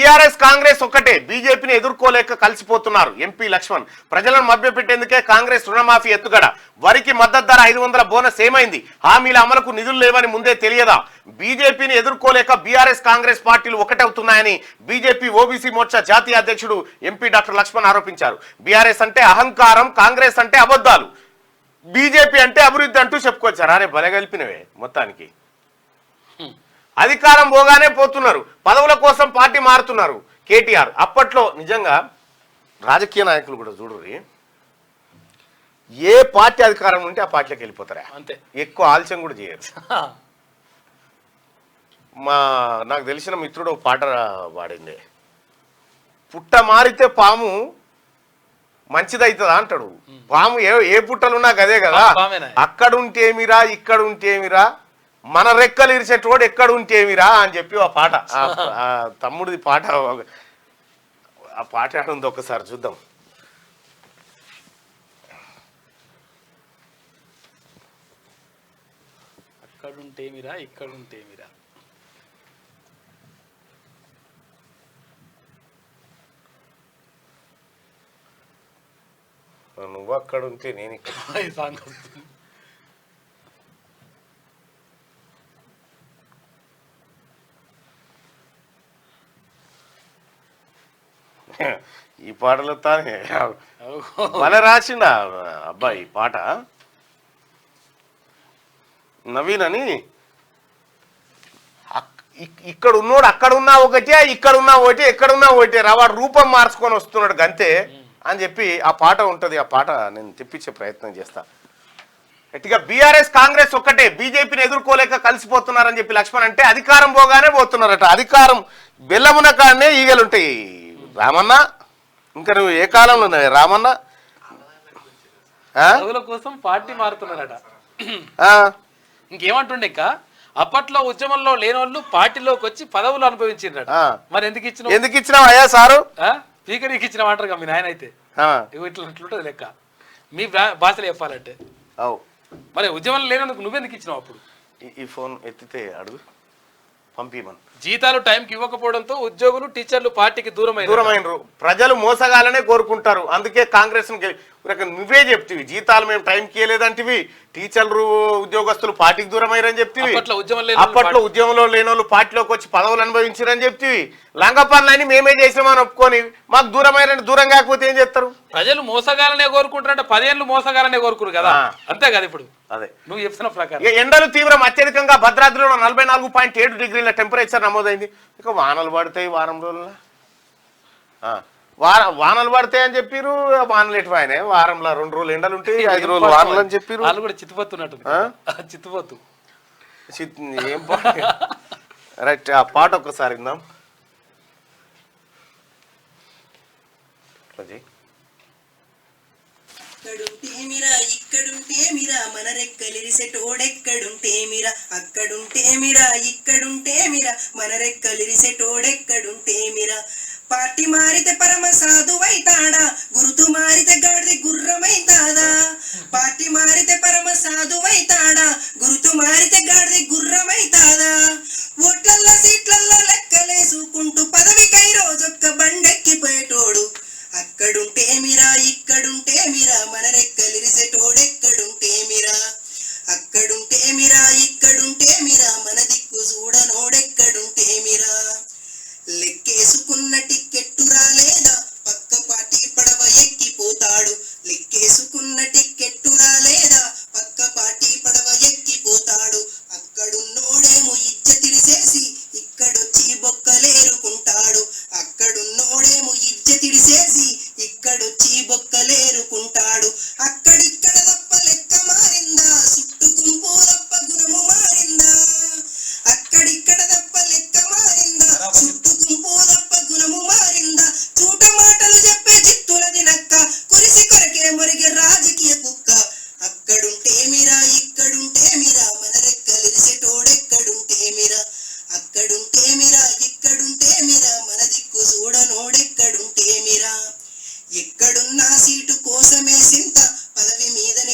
BRS Congress ఒక్కటే, బీజేపీని ఎదుర్కోలేక కలిసిపోతున్నారు ఎంపీ లక్ష్మణ్. ప్రజలను మభ్యపెట్టేందుకే కాంగ్రెస్ రుణమాఫీ ఎత్తుగడ. వరికి మద్దతు ధర 500 బోనస్ ఏమైంది? హామీల అమలుకు నిధులు లేవని ముందే తెలియదా? బీజేపీని ఎదుర్కోలేక బీఆర్ఎస్ కాంగ్రెస్ పార్టీలు ఒకటవుతున్నాయని బీజేపీ ఓబీసీ మోర్చా జాతీయ అధ్యక్షుడు ఎంపీ డాక్టర్ లక్ష్మణ్ ఆరోపించారు. బీఆర్ఎస్ అంటే అహంకారం, కాంగ్రెస్ అంటే అబద్ధాలు, బీజేపీ అంటే అభివృద్ధి అంటూ చెప్పుకొచ్చారు. అరే బలగలిపినవే మొత్తానికి. అధికారం పోగానే పోతున్నారు, పదవుల కోసం పార్టీ మారుతున్నారు కేటీఆర్. అప్పట్లో నిజంగా రాజకీయ నాయకులు కూడా చూడరు, ఏ పార్టీ అధికారం ఉంటే ఆ పార్టీలోకి వెళ్ళిపోతారా, అంతే, ఎక్కువ ఆలస్యం కూడా చేయరు. నాకు తెలిసిన మిత్రుడు పాట పాడింది, పుట్ట మారితే పాము మంచిదవుతుందా అంటాడు. పాము ఏ పుట్టలున్నా గదే కదా, అక్కడుంటేమిరా ఇక్కడుంటేమిరా, మన రెక్కలు ఇరిచేటోడు ఎక్కడ ఉంటేమిరా అని చెప్పి ఆ పాట, తమ్ముడిది పాట. ఆ పాట ఉంది, ఒకసారి చూద్దాం. అక్కడుంటేమిరా ఇక్కడుంటేమిరా, నువ్వు అక్కడ ఉంటే నేను ఇక్కడ. ఈ పాటలో తానే మన రాసిండ అబ్బాయి పాట, నవీన్ అని. ఇక్కడ ఉన్నోడు అక్కడ ఉన్నా ఒకటే, ఇక్కడ ఉన్నా ఒకటే, ఎక్కడున్నా ఒకటే రా, వాడు రూపం మార్చుకొని వస్తున్నాడు గంతే అని చెప్పి ఆ పాట ఉంటుంది. ఆ పాట నేను తెప్పించే ప్రయత్నం చేస్తా. గట్టిగా బీఆర్ఎస్ కాంగ్రెస్ ఒక్కటే, బీజేపీని ఎదుర్కోలేక కలిసిపోతున్నారని చెప్పి లక్ష్మణ్ అంటే, అధికారం పోగానే పోతున్నారట. అధికారం బెల్లమున కాడనే ఈగలుంటాయి రామన్న. ఇంకా నువ్వు ఏ కాలంలో ఉన్నావు రామన్న? కోసం పార్టీ మారుతున్నారట. ఇంకేమంటుండే, ఇంకా అప్పట్లో ఉద్యమంలో లేని వాళ్ళు పార్టీలోకి వచ్చి పదవులు అనుభవించారట. మరి ఎందుకు ఇచ్చినావు అయ్యా సారు? స్పీకర్కి ఇచ్చిన అంటారు కదా మీ నాయన అయితే. ఇట్లుంటది లెక్క మీ భాషలో చెప్పాలంటే. మరి ఉద్యమంలో లేనందుకు నువ్వెందుకు ఇచ్చినావు అప్పుడు? ఈ ఫోన్ ఎత్తితే అడుగు, పంపిమను. జీతాలు టైంకి ఇవ్వకపోవడంతో ఉద్యోగులు టీచర్లు పార్టీకి దూరమైనరు. ప్రజలు మోసగాలనే కోరుకుంటారు, అందుకే కాంగ్రెస్ నువ్వే చెప్తివి జీతాలు మేము టైంకి ఇవ్వలేదంటివి, టీచర్లు ఉద్యోగస్తులు పార్టీకి దూరమైరని చెప్తివి, అప్పట్లో ఉద్యమంలో లేని వాళ్ళు పార్టీలోకి వచ్చి పదవులు అనుభవించారని చెప్తివి. లంగ పనులని మేమే చేసామని ఒప్పుకొని మాకు దూరమైరని, దూరం కాకపోతే ఏం చేస్తారు? ప్రజలు మోసగాలనే కోరుకుంటారంటే 10 ఏళ్ళు మోసగాలనే కోరుకురు కదా, అంతే కదా. ఇప్పుడు అదే నువ్వు చెప్తున్న ప్రకారం ఎండలు తీవ్రం. అత్యధికంగా భద్రాద్రిలో 44.7 డిగ్రీల టెంపరేచర్ నమోదైంది. ఇక వానలు పడతాయి వారం రోజుల్లో, వానలు పడతాయి అని చెప్పారు. వానలు ఎటువైనా వారంలో 2 రోజులు ఎండలు ఉంటాయి, 5 రోజులు వానలు అని చెప్పారు. వాళ్ళు కూడా చిత్తుపోతున్నట్టు చిత్తుపోతు ఏం పాట. రైట్, ఆ పాట ఒక్కసారి విందాం. అక్కడుంటేమిరా ఇక్కడుంటేమిరా, మన రెక్కలిరిసెటోడెక్కడుంటేమిరా, అక్కడుంటేమిరా ఇక్కడుంటేమిరా, మన రెక్కలిరిసెటోడెక్కడుంటేమిరా. పార్టీ మారితే పరమ సాధువైతాడా, గుర్తు మారితే గాడిది గుర్రమైతాదా. పార్టీ మారితే పరమ సాధువైతాడా, గుర్తు మారితే గాడిది గుర్రమైతాదా. ఓట్లల్లో సీట్లల్లో లెక్కలేసుకుంటూ పదవికై రోజొక్క బండెక్కిపోయేటోడు. అక్కడుంటేమిరా ఇక్కడుంటేమిరా, మన రెక్కలిరిసెటోడెక్కడుంటేమిరా, అక్కడుంటేమిరా ఇక్కడుంటేమిరా, మన దిక్కు చూడనోడెక్కడుంటేమిరా. లెక్కేసుకున్న టిక్కెట్టు రాలేదా, పక్క పార్టీ పడవ ఎక్కిపోతాడు. లెక్కేసుకున్న టిక్కెట్టు రాలేదా, పక్క పార్టీ పడవ ఎక్కిపోతాడు. అక్కడున్నోడేమో ఇజ్జతిడిసేసి ఇక్కడొచ్చి బొక్కలేరుకుంటాడు. అక్కడున్నోడేమో ఇజ్జతిడిసేసి ఇక్కడొచ్చి బొక్కలేరుకుంటాడు. అక్కడిక్కడ తప్ప లెక్క మారిందా, చుట్టు గుంపు తప్ప గుణము మారిందా. అక్కడిక్కడ తప్ప లెక్క మారిందా, చుట్టు గుంపు తప్ప గుణము మారిందా. చూట మాటలు చెప్పే చిత్తులది నక్క, కురిసి కొరకే మొరిగే రాజకీయ కుక్క. అక్కడుంటేమిరా ఇక్కడుంటేమిరా, మన రెక్కలిరిసెటోడెక్కడుంటేమిరా, అక్కడుంటేమిరా ఇక్కడుంటేమిరా, మన దిక్కు చూడనోడెక్కడుంటేమిరా. ఎక్కడున్నా సీటు కోసమే సింత, పదవి మీదనే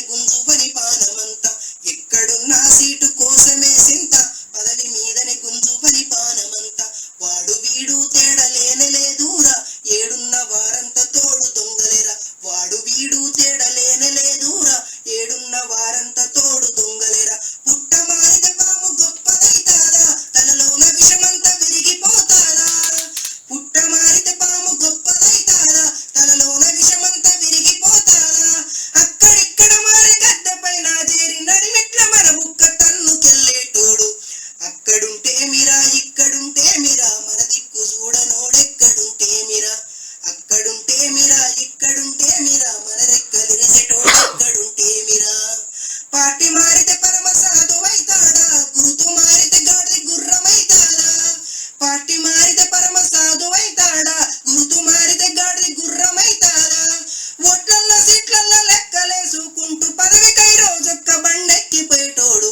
లెక్కలేసుకుంటూ పదవికై రోజొక్క బండెక్కిపోయేటోడు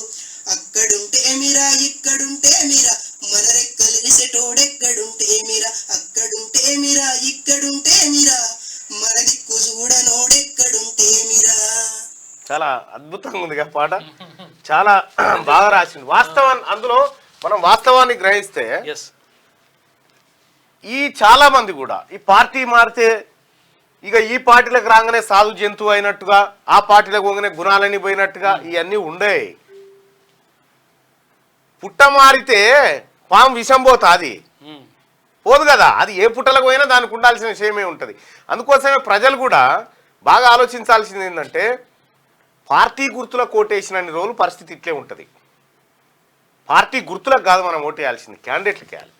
అక్కడుంటే మీరా ఇక్కడుంటే మీరా మన రెక్కలిరిసెటోడెక్కడుంటే మీరా అక్కడుంటే మీరా ఇక్కడుంటే మీరా మన దిక్కు చూడనోడెక్కడుంటే మీరా. చాలా అద్భుతంగా ఉందిగా పాట, చాలా బాగా రాసింది. అందులో మనం వాస్తవాన్ని గ్రహిస్తే ఈ చాలా మంది కూడా ఈ పార్టీ మారితే ఇక ఈ పార్టీలకు రాగానే సాధు జంతువు అయినట్టుగా, ఆ పార్టీలకు పోగానే గుణాలని పోయినట్టుగా ఇవన్నీ ఉండే. పుట్ట మారితే పాము విషం పోతుంది పోదు కదా, అది ఏ పుట్టలకు పోయినా దానికి ఉండాల్సిన విషయమే ఉంటుంది. అందుకోసమే ప్రజలు కూడా బాగా ఆలోచించాల్సింది ఏంటంటే పార్టీ గుర్తుల కోటేసినన్ని రోజులు పరిస్థితి ఇట్లే ఉంటుంది. పార్టీ గుర్తులకు కాదు మనం ఓటేయాల్సింది, క్యాండిడేట్లకి వేయాలి.